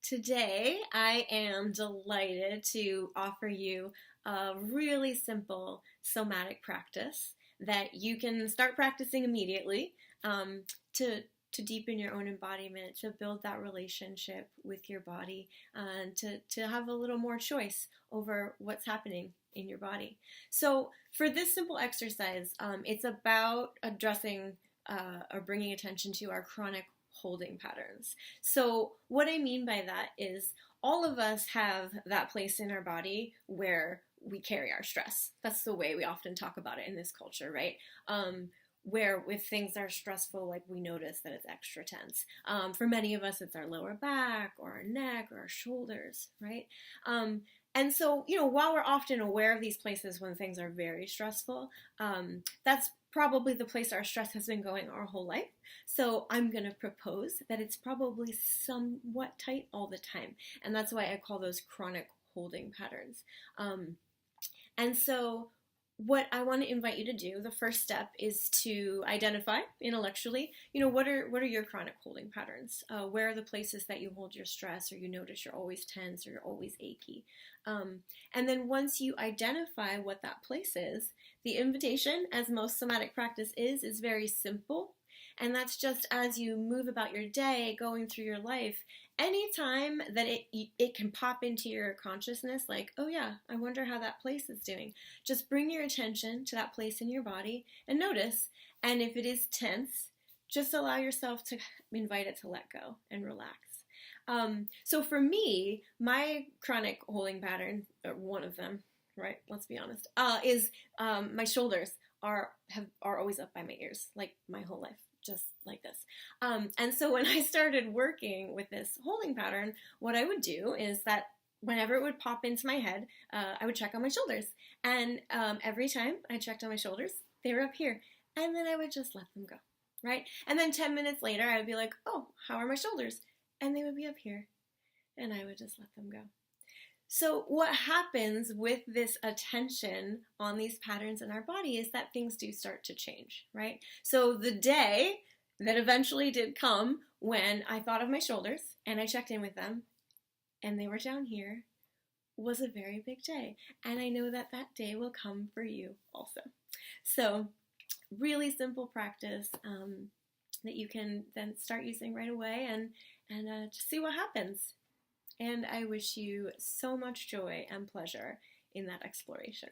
Today, I am delighted to offer you a really simple somatic practice that you can start practicing immediately um, to, to deepen your own embodiment, to build that relationship with your body, and to have a little more choice over what's happening in your body. So, for this simple exercise, it's about addressing or bringing attention to our chronic holding patterns. So, what I mean by that is all of us have that place in our body where we carry our stress. That's the way we often talk about it in this culture, right? Where if things are stressful, like we notice that it's extra tense. For many of us, it's our lower back or our neck or our shoulders, right? And so, while we're often aware of these places when things are very stressful, that's probably the place our stress has been going our whole life. So I'm going to propose that it's probably somewhat tight all the time. And that's why I call those chronic holding patterns. And so what I want to invite you to do, the first step is to identify intellectually, what are your chronic holding patterns? Where are the places that you hold your stress, or you notice you're always tense or you're always achy? And then once you identify what that place is, the invitation, as most somatic practice is very simple. And that's just as you move about your day, going through your life, anytime that it can pop into your consciousness, like, oh yeah, I wonder how that place is doing. Just bring your attention to that place in your body and notice. And if it is tense, just allow yourself to invite it to let go and relax. So for me, my chronic holding pattern, or one of them, right? Let's be honest, is my shoulders are always up by my ears, like my whole life, just like this. And so when I started working with this holding pattern, what I would do is that whenever it would pop into my head, I would check on my shoulders. And every time I checked on my shoulders, they were up here. And then I would just let them go, right? And then 10 minutes later, I would be like, oh, how are my shoulders? And they would be up here. And I would just let them go. So what happens with this attention on these patterns in our body is that things do start to change, right? So the day that eventually did come when I thought of my shoulders and I checked in with them and they were down here was a very big day. And I know that that day will come for you also. So really simple practice that you can then start using right away and just see what happens. And I wish you so much joy and pleasure in that exploration.